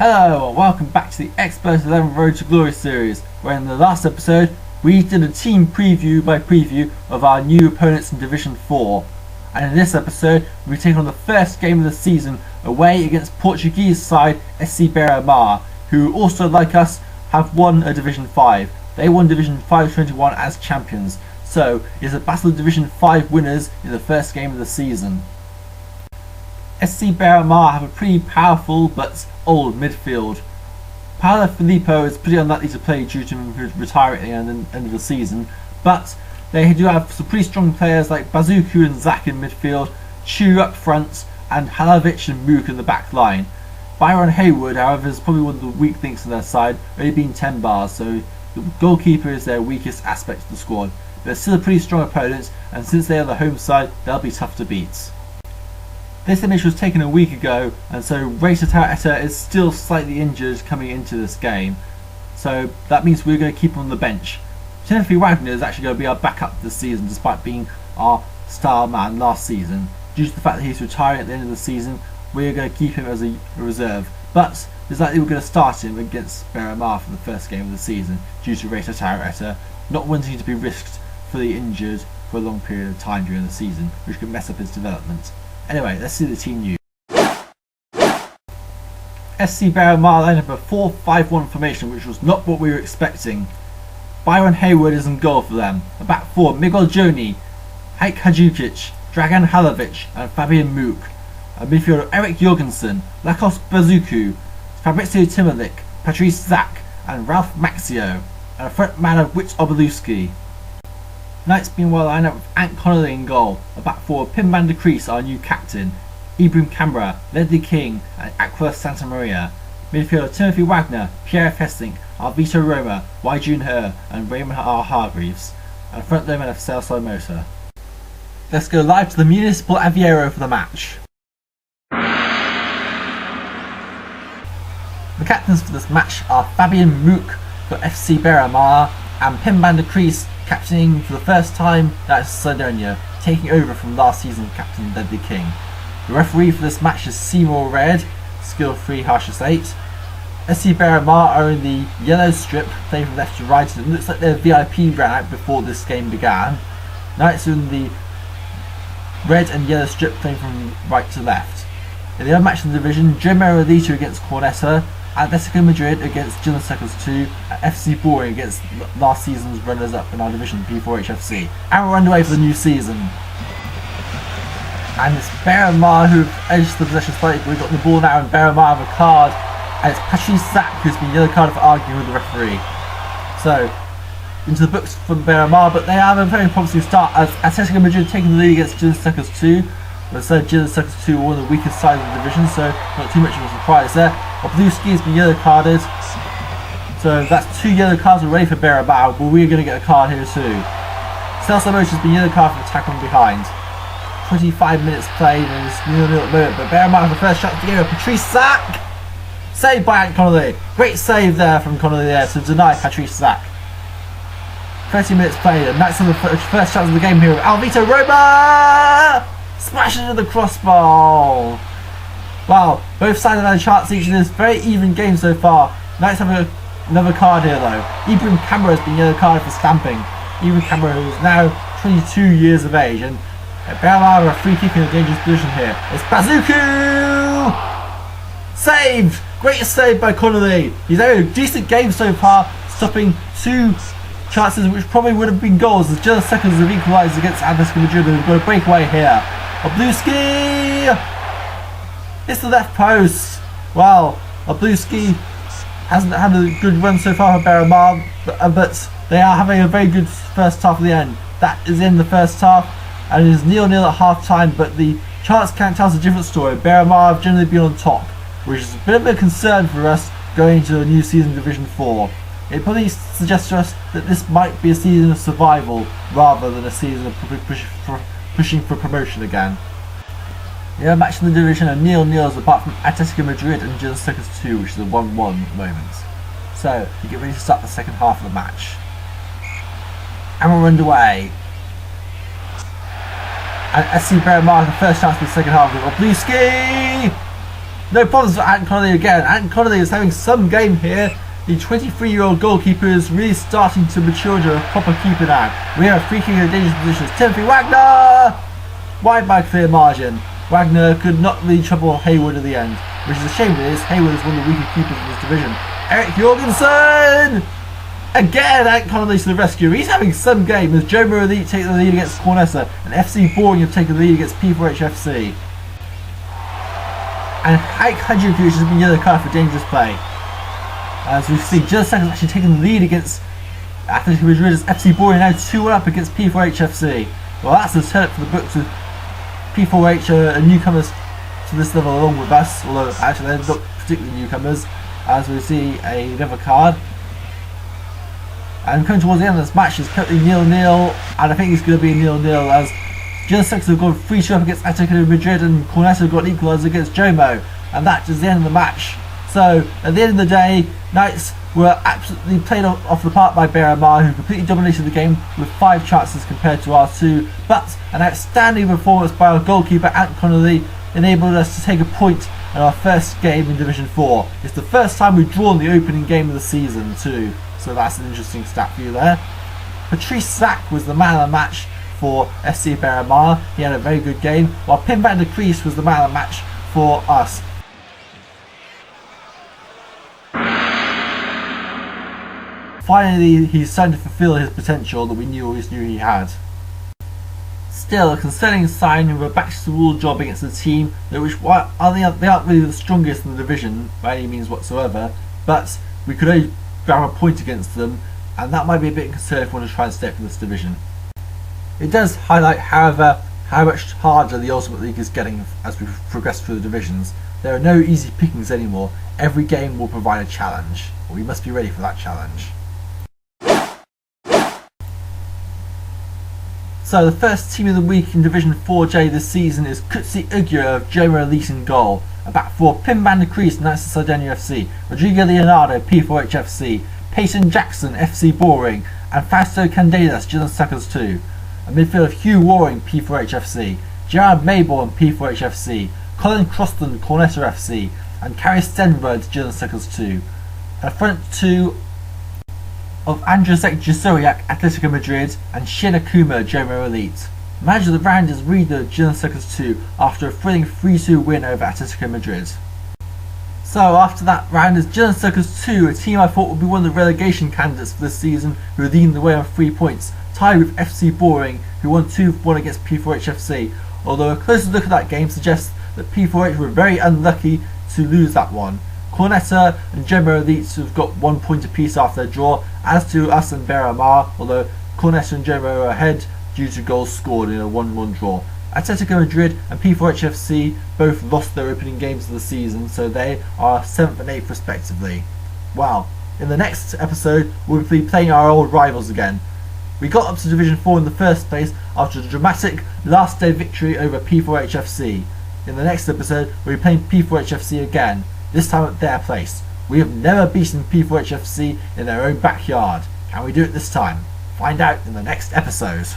Hello and welcome back to the Xpert 11 Road to Glory series, where in the last episode we did a team preview by preview of our new opponents in Division 4. And in this episode we take on the first game of the season away against Portuguese side SC Beira Mar, who also, like us, have won a Division 5. They won Division 521 as champions, so it's a battle of Division 5 winners in the first game of the season. SC Beira Mar have a pretty powerful but old midfield. Paulo Filippo is pretty unlikely to play due to him retiring at the end of the season, but they do have some pretty strong players like Bazuku and Zak in midfield, Chu up front, and Halovic and Mook in the back line. Byron Haywood, however, is probably one of the weak links on their side, only being 10 bars, so the goalkeeper is their weakest aspect of the squad. They're still a pretty strong opponent, and since they are the home side, they'll be tough to beat. This image was taken a week ago, and so Ray Tataw Eta is still slightly injured coming into this game. So that means we're going to keep him on the bench. Timothy Wagner is actually going to be our backup this season, despite being our star man last season. Due to the fact that he's retiring at the end of the season, we're going to keep him as a reserve. But it's likely we're going to start him against Beira Mar for the first game of the season, due to Ray Tataw Eta not wanting to be risked fully injured for a long period of time during the season, which could mess up his development. Anyway, let's see the team news. SC Beira Mar lined up a 4-5-1 formation, which was not what we were expecting. Byron Haywood is in goal for them. A back four: Miguel Joni, Haik Hadjukic, Dragan Halovic and Fabian Mook. A midfielder: Eric Jorgensen, Lakos Bazuku, Fabrizio Timolik, Patrice Zak and Ralph Maxio. And a front man of Wit Obeluski. Knights meanwhile line up with Ant Connolly in goal, a back four: Pim Kruis, our new captain, Ibrahim Qamara, Ledley King and Aquila Santa Maria. Midfielder: Timothy Wagner, Pierre Of Hesslink, Alvito Roma, Jun He and Raymond Hargreaves. And front row MF Celso Mota. Let's go live to the Municipal Aviero for the match. The captains for this match are Fabian Mook for FC Beira Mar and Pim Kruis, captaining for the first time at Sardinia, taking over from last season's captain Ledley King. The referee for this match is Seymour Red, skill 3 harshness 8. SC Beira Mar are in the yellow strip, playing from left to right, and it looks like their VIP ran out before this game began. Knights are in the red and yellow strip, playing from right to left. In the other match in the division, Jeremy Alito against Cornetta, Atletico Madrid against Gilles Seconds 2, and FC Boring against last season's runners-up in our division, P4HFC. And we're underway for the new season. And it's Beira Mar who've edged the possession slightly, but we've got the ball now, and Beira Mar have a card, and it's Patrice Zak who's been yellow carded for arguing with the referee. So, into the books for Beira Mar, but they have a very promising start as Atletico Madrid taking the lead against Gilles Seconds 2. But so Gilles Seconds 2 are one of the weakest sides of the division, so not too much of a surprise there. Obeluski has been yellow carded, so that's 2 yellow cards already for Beira Mar, but we're going to get a card here too. Celso Mota has been yellow carded for attack from behind. 25 minutes played and it's 0-0 at the moment, but Beira Mar have the first shot to the game. Patrice Zak! Saved by Ant Connolly. Great save there from Connolly there to deny Patrice Zak. 30 minutes played and that's the first chance of the game here with Alvito Roma! Smashes into the crossbar. Wow, both sides have had a chance each in this very even game so far. Knights have another card here though. Ibrahim Qamara has been yellow carded for stamping. Ibrahim Qamara, who is now 22 years of age, and Beira Mar have a free kick in a dangerous position here. It's Bazuku! Saved! Great save by Connolly. He's had a decent game so far, stopping 2 chances which probably would have been goals as Gilles Seconds have equalised against Atletico Madrid, and we've got a breakaway here. Obeluski! It's the left post. Wow, Obeluski hasn't had a good run so far for Beira Mar, but they are having a very good first half of the end. That is in the first half, and it is 0-0 at half time, but the chance count tells a different story. Beira Mar have generally been on top, which is a bit of a concern for us going into a new season Division 4. It probably suggests to us that this might be a season of survival rather than a season of pushing for promotion again. The other match in the division are 0-0 apart from Atletico Madrid and Gilles Seconds 2, which is a 1-1 at the moment. So, you get ready to start the second half of the match. And we're underway. And SC Beira Mar the first chance for the second half with Obeluski! No problems for Ant Connolly again. Ant Connolly is having some game here. The 23-year-old goalkeeper is really starting to mature into a proper keeper now. We have a free kick in a dangerous position. Timothy Wagner! Wide by clear margin. Wagner could not really trouble Hayward at the end, which is a shame it is. Hayward is one of the weaker keepers in this division. Eric Jorgensen! Again, Ant Connolly to the rescue. He's having some game as Jomo Elite take the lead against Cornessa and FC Boring have taken the lead against P4H FC. And Ike Hudgenkirch has been yellow card for dangerous play. As we see, just seconds actually taking the lead against Atletico Madrid as FC Boring now 2-1 up against P4H FC. Well, that's a turn for the books with P4H newcomers to this level along with us, although actually they're not particularly newcomers, as we see another card. And coming towards the end of this match is currently 0-0, and I think it's going to be 0-0 as Just Sex have gone 3-2 up against Atletico Madrid and Cornetta have got an equaliser against Jomo, and that is the end of the match. So at the end of the day, Knights were absolutely played off the park by Beira Mar, who completely dominated the game with 5 chances compared to our 2, but an outstanding performance by our goalkeeper Ant Connolly enabled us to take a point in our first game in Division 4. It's the first time we've drawn the opening game of the season too, so that's an interesting stat for you there. Patrice Sack was the man of the match for SC Beira Mar. He had a very good game, while Pim van der Kruis was the man of the match for us. Finally, he's starting to fulfill his potential that we always knew he had. Still, a concerning sign of a back-to-the-wall job against a team that they aren't really the strongest in the division by any means whatsoever, but we could only grab a point against them, and that might be a bit concerning if we want to try and stay up in this division. It does highlight, however, how much harder the Ultimate League is getting as we progress through the divisions. There are no easy pickings anymore. Every game will provide a challenge. We must be ready for that challenge. So the first team of the week in Division 4J this season is Kutsi Ugya of Jomo Elite in goal. A back four, Pim van der Kruis, Knights of Sardinia FC, Rodrigo Leonardo, P4H FC, Peyton Jackson, FC Boring, and Fausto Candelas, Gillen Suckers 2. A midfield of Hugh Waring, P4H FC, Gerard Mayborn, P4H FC, Colin Croston, Cornetta FC, and Carrie Stenberg, Gillen Suckers 2. A front two of Andrzej Jasoriak, Atletico Madrid, and Shin Akuma, Jomo Elite. Manager of the round is Reader, Gillen Suckers 2, after a thrilling 3-2 win over Atletico Madrid. So after that round is Gillen Suckers 2, a team I thought would be one of the relegation candidates for this season, who are leading the way on 3 points, tied with FC Boring, who won 2-1 against P4H FC, although a closer look at that game suggests that P4H were very unlucky to lose that one. Cornetta and Jomo Elite have got 1 point apiece after their draw, as do us and Beira Mar, although Cornetta and Jomo are ahead due to goals scored in a 1-1 draw. Atletico Madrid and P4H FC both lost their opening games of the season, so they are 7th and 8th respectively. Well, in the next episode we'll be playing our old rivals again. We got up to Division 4 in the first place after the dramatic last day victory over P4H FC. In the next episode we'll be playing P4H FC again, this time at their place. We have never beaten P4H FC in their own backyard. Can we do it this time? Find out in the next episode.